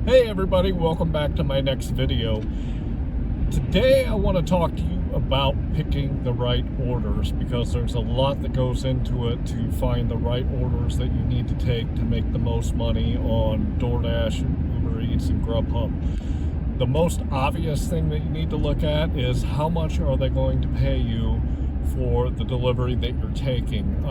Hey everybody, welcome back to my next video. Today I want to talk to you about picking the right orders, because there's a lot that goes into it to find the right orders that you need to take to make the most money on DoorDash, Uber Eats, and GrubHub. The most obvious thing that you need to look at is how much are they going to pay you for the delivery that you're taking.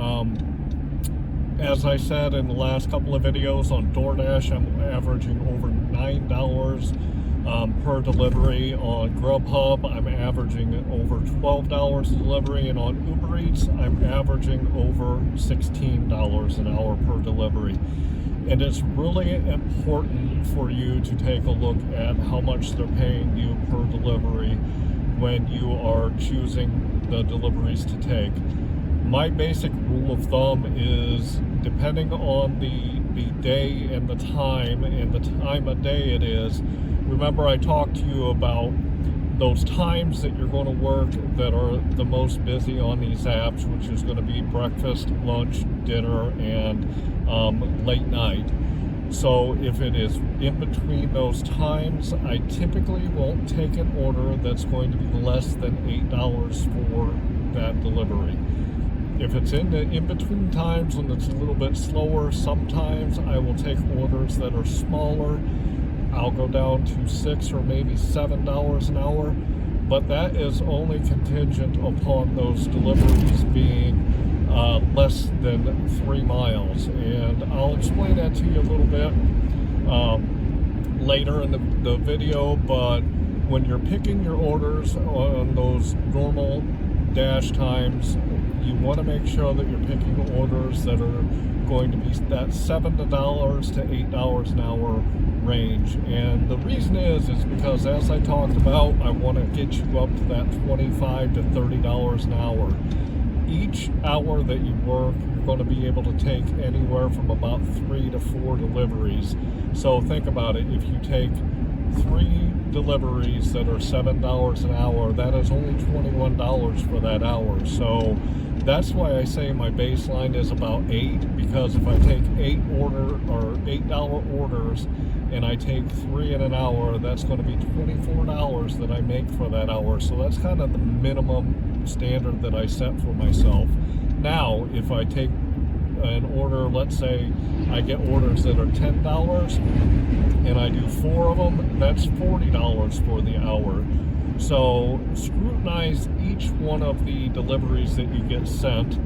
As I said in the last couple of videos, on DoorDash I'm averaging over $9 per delivery. On GrubHub I'm averaging over $12 a delivery, and on Uber Eats I'm averaging over $16 an hour per delivery. And it's really important for you to take a look at how much they're paying you per delivery when you are choosing the deliveries to take. My basic rule of thumb is, depending on the day and the time of day it is, remember I talked to you about those times that you're going to work that are the most busy on these apps, which is going to be breakfast, lunch, dinner, and late night. So if it is in between those times, I typically won't take an order that's going to be less than $8 for that delivery. If it's in the in-between times when it's a little bit slower, sometimes I will take orders that are smaller. I'll go down to $6 or maybe $7 an hour, but that is only contingent upon those deliveries being less than 3 miles. And I'll explain that to you a little bit later in the video, but when you're picking your orders on those normal dash times, you want to make sure that you're picking orders that are going to be that $7 to $8 an hour range. And the reason is because, as I talked about, I want to get you up to that $25 to $30 an hour. Each hour that you work, you're going to be able to take anywhere from about 3 to 4 deliveries. So think about it. If you take 3 deliveries that are $7 an hour, that is only $21 for that hour. So that's why I say my baseline is about 8, because if I take $8 orders and I take 3 in an hour, that's going to be $24 that I make for that hour. So that's kind of the minimum standard that I set for myself. Now, if I take an order, let's say I get orders that are $10 and I do 4 of them, that's $40 for the hour. So scrutinize each one of the deliveries that you get sent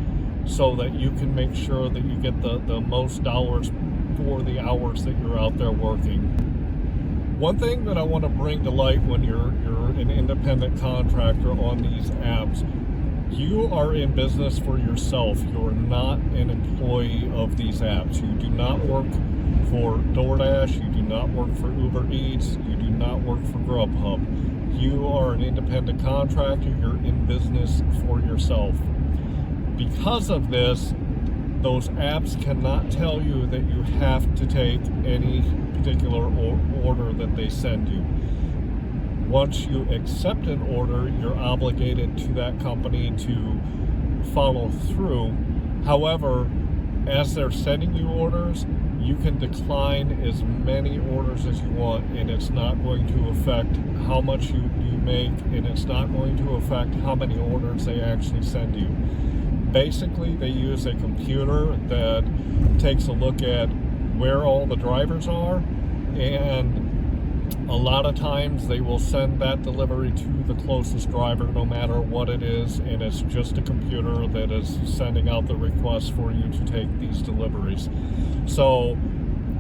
so that you can make sure that you get the most dollars for the hours that you're out there working. One thing that I want to bring to light when you're an independent contractor on these apps, you are in business for yourself. You're not an employee of these apps. You do not work for DoorDash. You do not work for Uber Eats. You do not work for GrubHub. You are an independent contractor. You're in business for yourself. Because of this, those apps cannot tell you that you have to take any particular order that they send you. Once you accept an order, you're obligated to that company to follow through. However, as they're sending you orders, you can decline as many orders as you want, and it's not going to affect how much you make, and it's not going to affect how many orders they actually send you. Basically, they use a computer that takes a look at where all the drivers are, and a lot of times they will send that delivery to the closest driver, no matter what it is, and it's just a computer that is sending out the request for you to take these deliveries. So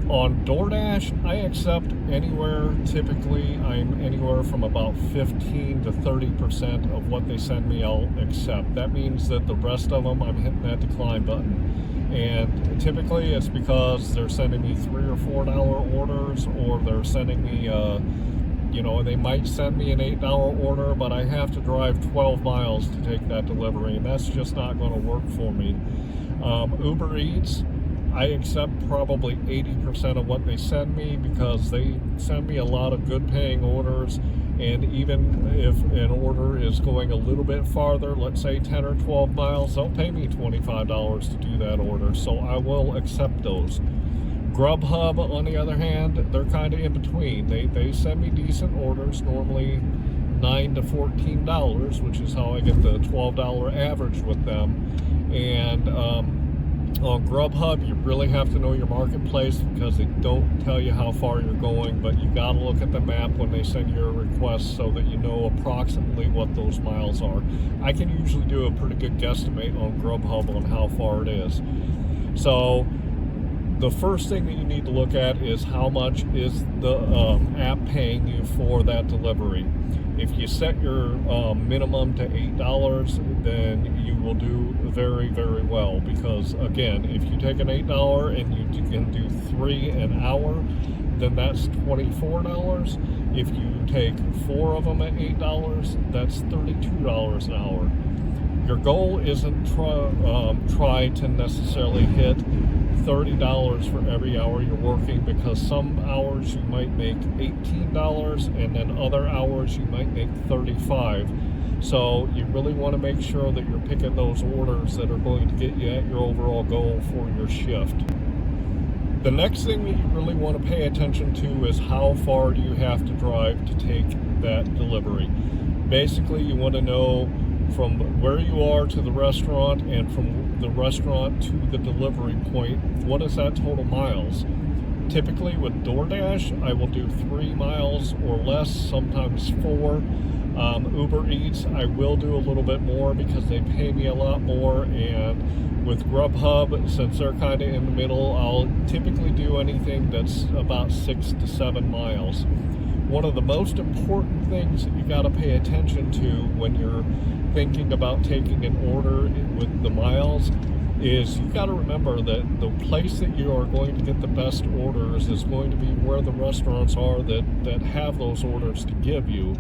on DoorDash, I accept anywhere, typically I'm anywhere from about 15 to 30% of what they send me, I'll accept. That means that the rest of them, I'm hitting that decline button. And typically it's because they're sending me $3 or $4 orders, or they're sending me, they might send me an $8 order, but I have to drive 12 miles to take that delivery, and that's just not going to work for me. Uber Eats, I accept probably 80% of what they send me, because they send me a lot of good paying orders. And even if an order is going a little bit farther, let's say 10 or 12 miles, they'll pay me $25 to do that order. So I will accept those. GrubHub, on the other hand, they're kind of in between. They send me decent orders, normally $9 to $14, which is how I get the $12 average with them. And on GrubHub, you really have to know your marketplace because they don't tell you how far you're going, but you got to look at the map when they send you a request so that you know approximately what those miles are. I can usually do a pretty good guesstimate on GrubHub on how far it is. So the first thing that you need to look at is how much is the app paying you for that delivery. If you set your minimum to $8, then you will do very, very well, because again, if you take an $8 and you can do 3 an hour, then that's $24. If you take 4 of them at $8, that's $32 an hour. Your goal isn't try to necessarily hit $30 for every hour you're working, because some hours you might make $18 and then other hours you might make $35. So you really want to make sure that you're picking those orders that are going to get you at your overall goal for your shift. The next thing that you really want to pay attention to is how far do you have to drive to take that delivery. Basically, you want to know from where you are to the restaurant and from the restaurant to the delivery point, what is that total miles? Typically with DoorDash, I will do 3 miles or less, sometimes 4. Uber Eats, I will do a little bit more because they pay me a lot more, and with GrubHub, since they're kind of in the middle, I'll typically do anything that's about 6 to 7 miles. One of the most important things that you got to pay attention to when you're thinking about taking an order with the miles is you got to remember that the place that you are going to get the best orders is going to be where the restaurants are that have those orders to give you.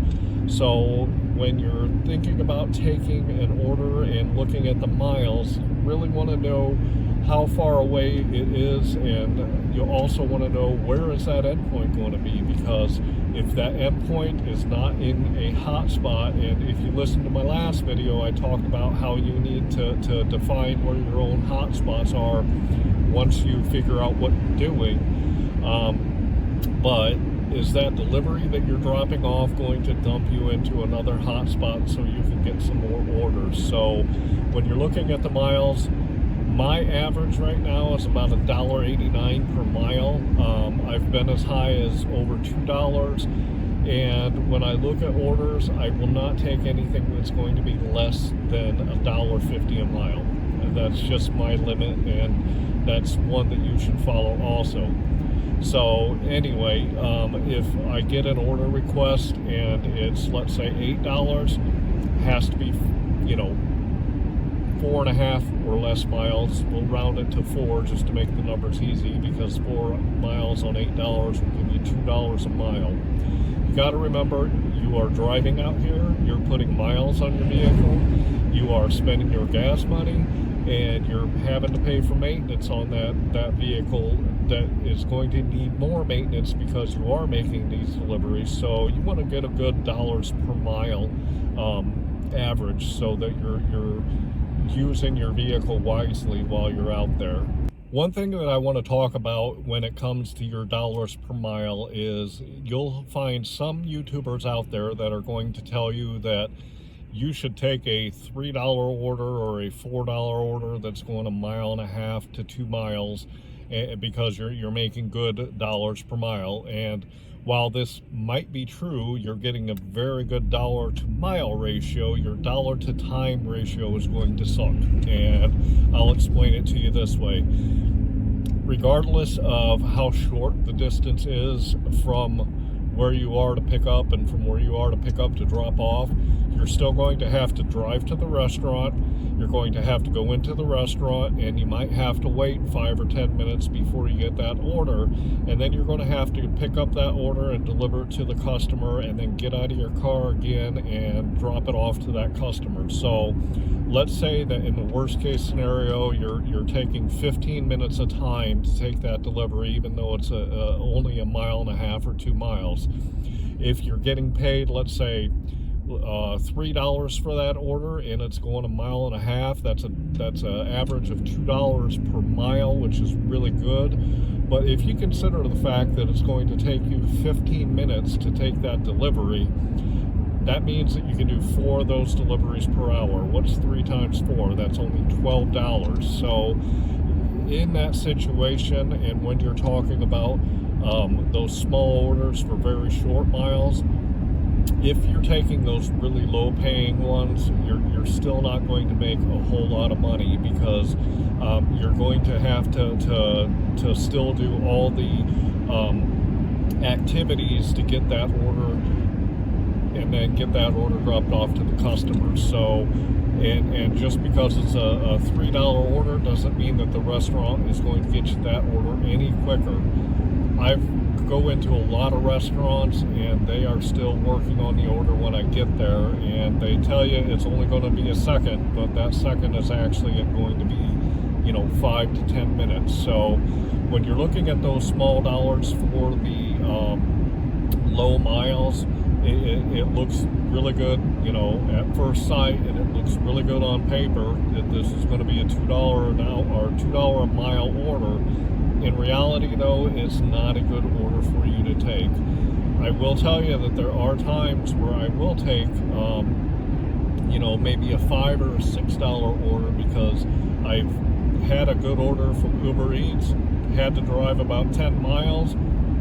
So when you're thinking about taking an order and looking at the miles, you really want to know how far away it is, and you also want to know where is that endpoint going to be, because if that endpoint is not in a hot spot, and if you listen to my last video, I talked about how you need to define where your own hot spots are once you figure out what you're doing. But is that delivery that you're dropping off going to dump you into another hot spot so you can get some more orders? So when you're looking at the miles, my average right now is about $1.89 per mile. I've been as high as over $2. And when I look at orders, I will not take anything that's going to be less than $1.50 a mile. And that's just my limit, and that's one that you should follow also. So anyway, if I get an order request and it's, let's say, $8, has to be, 4.5 or less miles. We'll round it to 4 just to make the numbers easy, because 4 miles on $8 will give you $2 a mile. You got to remember, you are driving out here, you're putting miles on your vehicle, you are spending your gas money, and you're having to pay for maintenance on that vehicle that is going to need more maintenance because you are making these deliveries. So you want to get a good dollars per mile average so that you're using your vehicle wisely while you're out there. One thing that I want to talk about when it comes to your dollars per mile is you'll find some YouTubers out there that are going to tell you that you should take a $3 order or a $4 order that's going 1.5 miles to 2 miles because you're making good dollars per mile. And while this might be true, you're getting a very good dollar to mile ratio. Your dollar to time ratio is going to suck. And I'll explain it to you this way. Regardless of how short the distance is from where you are to pick up and from where you are to pick up to drop off, you're still going to have to drive to the restaurant. You're going to have to go into the restaurant, and you might have to wait 5 or 10 minutes before you get that order, and then you're going to have to pick up that order and deliver it to the customer, and then get out of your car again and drop it off to that customer. So let's say that in the worst case scenario, you're taking 15 minutes of time to take that delivery, even though it's only 1.5 miles or 2 miles. If you're getting paid, let's say, $3 for that order, and it's going 1.5 miles, that's an average of $2 per mile, which is really good. But if you consider the fact that it's going to take you 15 minutes to take that delivery, that means that you can do 4 of those deliveries per hour. What's 3 times 4? That's only $12. So in that situation, and when you're talking about those small orders for very short miles, if you're taking those really low paying ones, you're still not going to make a whole lot of money, because you're going to have to still do all the activities to get that order, and then get that order dropped off to the customer. So and just because it's a $3 order doesn't mean that the restaurant is going to get you that order any quicker. I've go into a lot of restaurants, and they are still working on the order when I get there, and they tell you it's only going to be a second, but that second is actually going to be 5 to 10 minutes. So when you're looking at those small dollars for the low miles, it looks really good, at first sight, and it looks really good on paper that this is going to be a $2 an hour or $2 a mile order. In reality, though, it's not a good order for you to take. I will tell you that there are times where I will take, maybe a $5 or $6 order, because I've had a good order from Uber Eats, had to drive about 10 miles,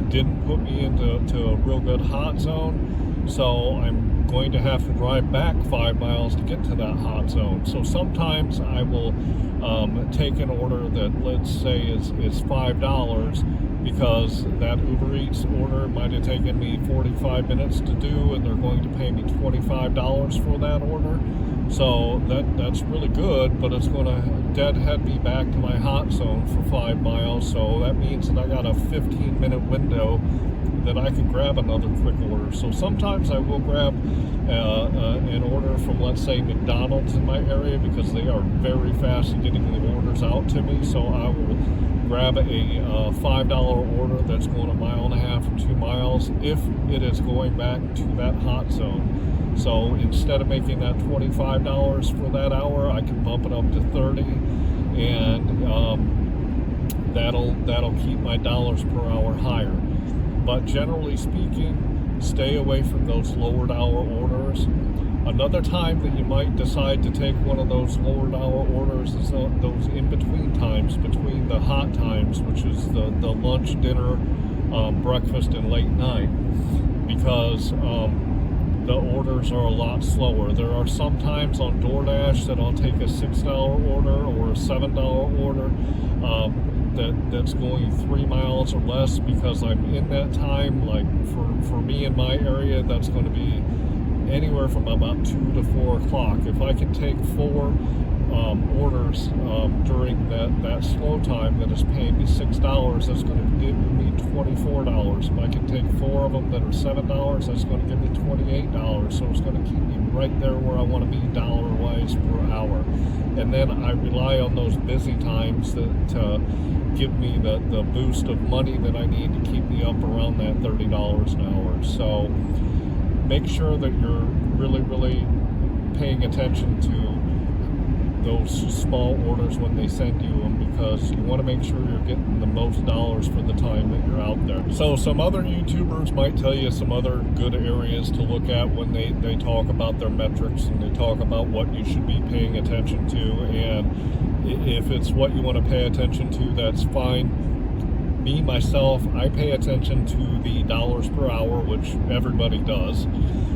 didn't put me into a real good hot zone, so I'm going to have to drive back 5 miles to get to that hot zone. So sometimes I will take an order that, let's say, is $5, because that Uber Eats order might have taken me 45 minutes to do, and they're going to pay me $25 for that order. So that's really good, but it's going to deadhead me back to my hot zone for 5 miles. So that means that I got a 15-minute window that I can grab another quick order. So sometimes I will grab an order from, let's say, McDonald's in my area, because they are very fast at getting the orders out to me. So I will grab a $5 order that's going 1.5 miles or 2 miles if it is going back to that hot zone. So instead of making that $25 for that hour, I can bump it up to $30, and that'll keep my dollars per hour higher. But generally speaking, stay away from those lower dollar orders. Another time that you might decide to take one of those lower dollar orders is those in-between times, between the hot times, which is the lunch, dinner, breakfast, and late night, because the orders are a lot slower. There are some times on DoorDash that I'll take a $6 order or a $7 order that's going 3 miles or less, because I'm in that time. Like for me in my area, that's going to be anywhere from about 2 to 4 o'clock. If I can take 4 orders during that slow time that is paying me $6, that's going to give me $24. If I can take 4 of them that are $7, that's going to give me $28. So it's going to keep me right there where I want to be dollar-wise per hour. And then I rely on those busy times to give me the boost of money that I need to keep me up around that $30 an hour. So make sure that you're really, really paying attention to those small orders when they send you them, because you want to make sure you're getting the most dollars for the time that you're out there. So some other YouTubers might tell you some other good areas to look at when they talk about their metrics, and they talk about what you should be paying attention to. And if it's what you want to pay attention to, that's fine. Me, myself, I pay attention to the dollars per hour, which everybody does.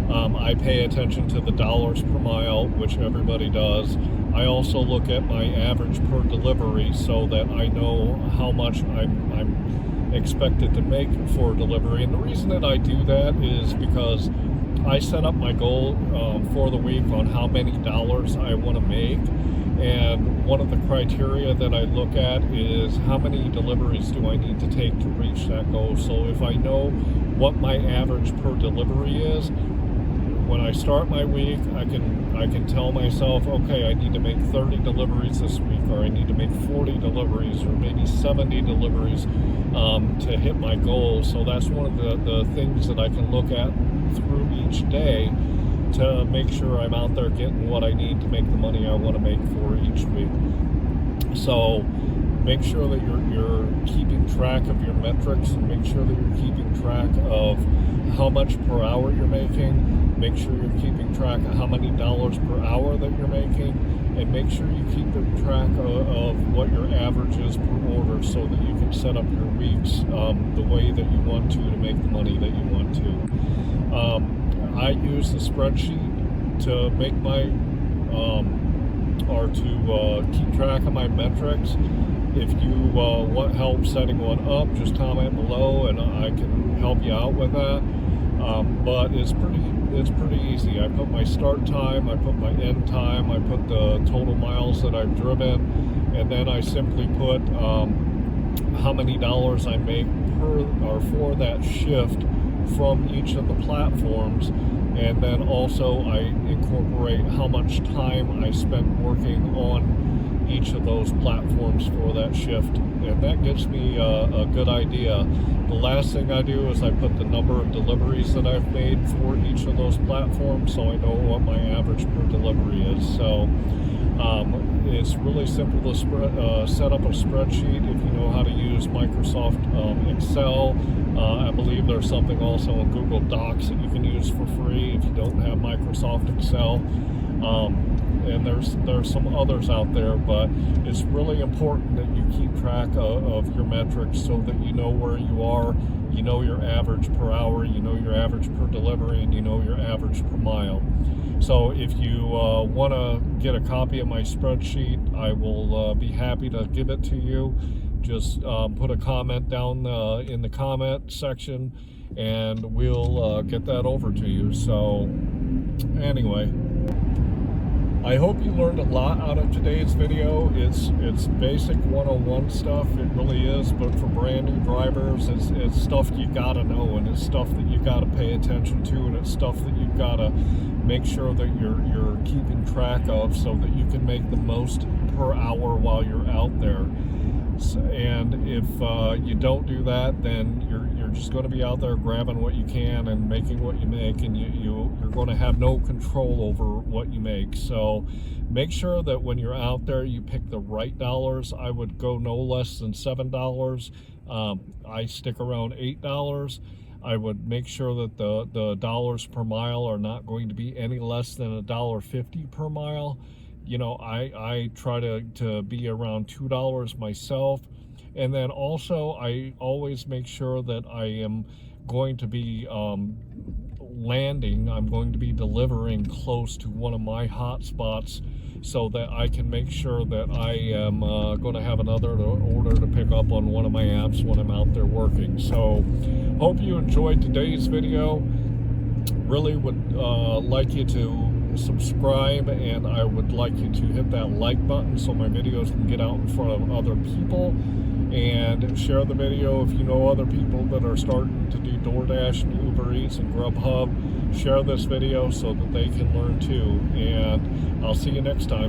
I pay attention to the dollars per mile, which everybody does. I also look at my average per delivery, so that I know how much I'm expected to make for delivery. And the reason that I do that is because I set up my goal for the week on how many dollars I want to make. And one of the criteria that I look at is how many deliveries do I need to take to reach that goal. So if I know what my average per delivery is, when I start my week, I can tell myself, okay, I need to make 30 deliveries this week, or I need to make 40 deliveries, or maybe 70 deliveries to hit my goal. So that's one of the things that I can look at through each day to make sure I'm out there getting what I need to make the money I want to make for each week. So make sure that you're keeping track of your metrics, and make sure that you're keeping track of how much per hour you're making. Make sure you're keeping track of how many dollars per hour that you're making, and make sure you keep track of what your average is per order, so that you can set up your weeks the way that you want to make the money that you want to. I use the spreadsheet to make my or to keep track of my metrics. If you want help setting one up, just comment below and I can help you out with that. But it's pretty easy. I put my start time, I put my end time, I put the total miles that I've driven, and then I simply put how many dollars I make per or for that shift from each of the platforms. And then also I incorporate how much time I spent working on each of those platforms for that shift, and that gives me a good idea. The last thing I do is I put the number of deliveries that I've made for each of those platforms, so I know what my average per delivery is. So it's really simple to set up a spreadsheet if you know how to use Microsoft Excel. I believe there's something also in Google Docs that you can use for free if you don't have Microsoft Excel. And there's some others out there, but it's really important that you keep track of your metrics so that you know where you are, you know your average per hour, you know your average per delivery, and you know your average per mile. So if you want to get a copy of my spreadsheet, I will be happy to give it to you. Just put a comment down in the comment section, and we'll get that over to you. So anyway, I hope you learned a lot out of today's video. It's basic 101 stuff, it really is, but for brand new drivers, it's stuff you gotta know, and it's stuff that you gotta pay attention to, and it's stuff that you've gotta make sure that you're keeping track of so that you can make the most per hour while you're out there. And if you don't do that, then you're just going to be out there grabbing what you can and making what you make, and you're going to have no control over what you make. So make sure that when you're out there, you pick the right dollars. I would go no less than $7. I stick around $8. I would make sure that the dollars per mile are not going to be any less than $1.50 per mile. You know, I try to be around $2 myself. And then also I always make sure that I am going to be landing, I'm going to be delivering close to one of my hot spots, so that I can make sure that I am going to have another order to pick up on one of my apps when I'm out there working. So hope you enjoyed today's video. Really would like you to subscribe, and I would like you to hit that like button so my videos can get out in front of other people, and share the video if you know other people that are starting to do DoorDash and Uber Eats and GrubHub. Share this video so that they can learn too, and I'll see you next time.